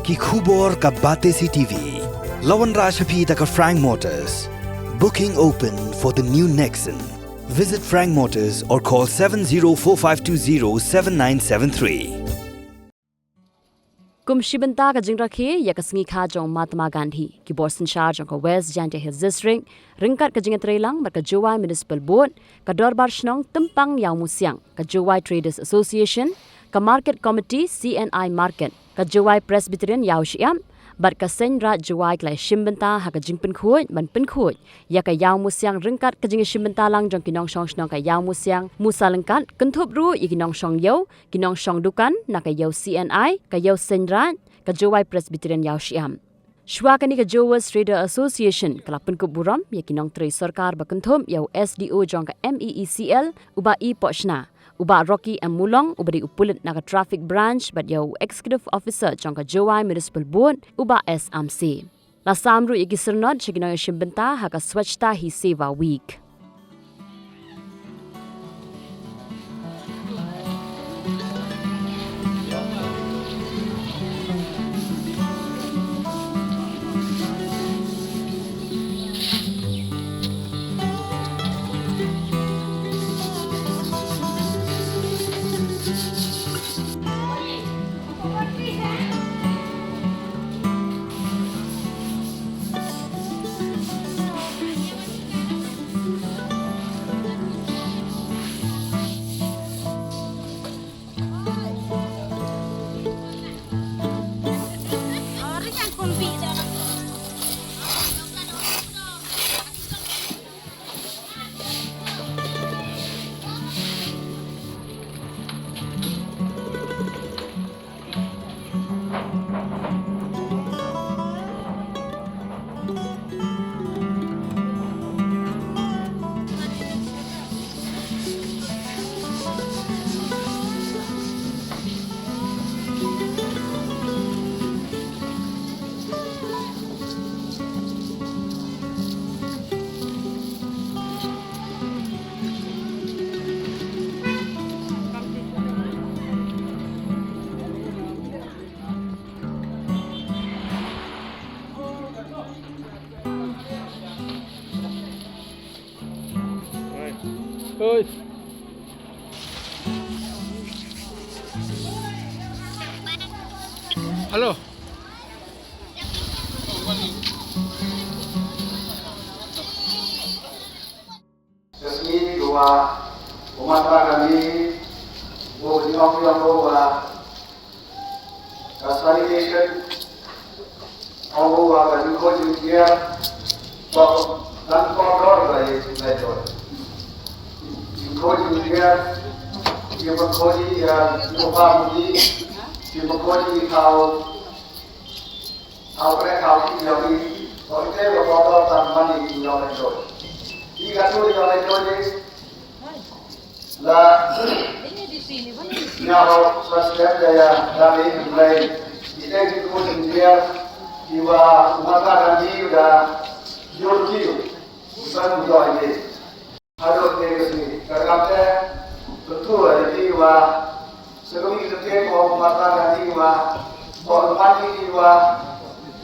Ki khubor ka Batesi TV. Lawan Rashapi taka Frank Motors. Booking open for the new Nexon. Visit Frank Motors or call 7045207973. Kumshibanta ka jingrakhi yakasngi kha jong Mahatma Gandhi ki Boston Shah jong ka West Jante Hills District ringkat ka jingatrelang bar ka Jowai Municipal Board ka Dorbar Shnong Tempang Iawmusiang ka Jowai Traders Association ka Market Committee CNI Market ka Jowai Presbyterian Iawmusiang bar ka Senra Jowai klai shimbanta ha ka jing Pynkhuid ban Pynkhuid ya ka Iawmusiang ringkat ka jing shimbanta lang jong kinong shong shnong ka Iawmusiang musa lengkat kentup ru ikinong shong yo kinong shong dukan na ka yo CNI ka yo Senra ka Jowai Presbyterian Iawmusiang Shwa kani ka Jowai Trader Association kala Pynkhuid buram ya kinong tre sarkar ba kentum yo SDO jong ka MEECL uba I pochna uba Rocky and Mulong uba di upulit na ka traffic branch but yo executive officer jong ka Jowai Municipal Board uba SMC. La samru igisernod siginong shimbenta ha ka Swachhta Hi Seva Week. Ơi. Halo. Resmi dua umat kami mau diomong bahwa kasari nation bahwa baju kau juga dan kontrol dari itu. Koji juga, dia berkoji yang lupa mudi, dia berkoji kau mereka yang ini, kalau kita berkotor tanpa ini yang itu. Jika tu yang itu lah, nyawa sosial daya dari mulai kita itu dia jiwa umat kami sudah jauh bukan jauh ini. Harus negeri kerana betul jadi wah sebelum kita tengok mata nanti wah orang ini wah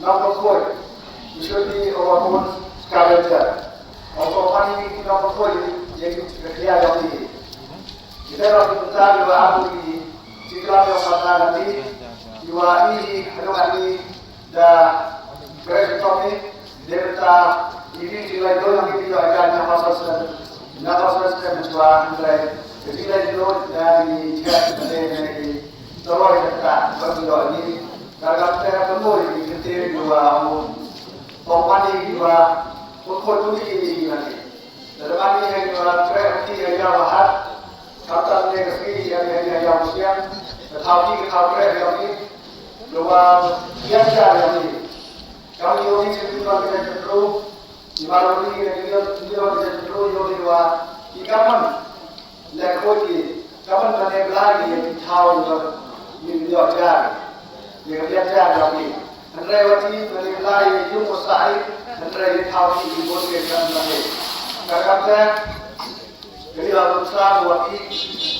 nampak koi jadi orang pun sekali saja orang ini nampak koi jadi kerja jadi kita harus betul wah aku ini jika ada mata nanti wah ini ada ini dah kerja kami dia ini sila itu yang kita akan masuk Nafas kita mencoba mulai ketika itu dari jika dari tolong kita berdua ini karena kita perlu ini kita dua kompani dua pokok ini nanti. Dalam ini dua kereta yang jawab kata negeri yang Iawmusiang tetapi kereta yang ini dua biasa yang ini. Kami ini sebetulnya kita perlu Ibarat ini dia bisa terus jodoh ikaman lekoi kaman mana lagi yang tahu ini dia lagi Andrewati mana lagi yang mustahil Andrew tahu ini boleh kan lagi karena jadi kalau besar buat ini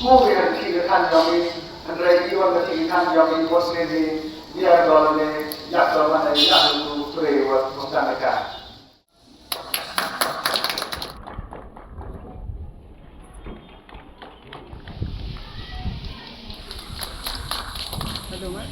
mungkin kita kan kami Andrai iwan ketikan yang ini bosnya di biar dolane yak dolane yak itu terewat mustanakan. Hello, man.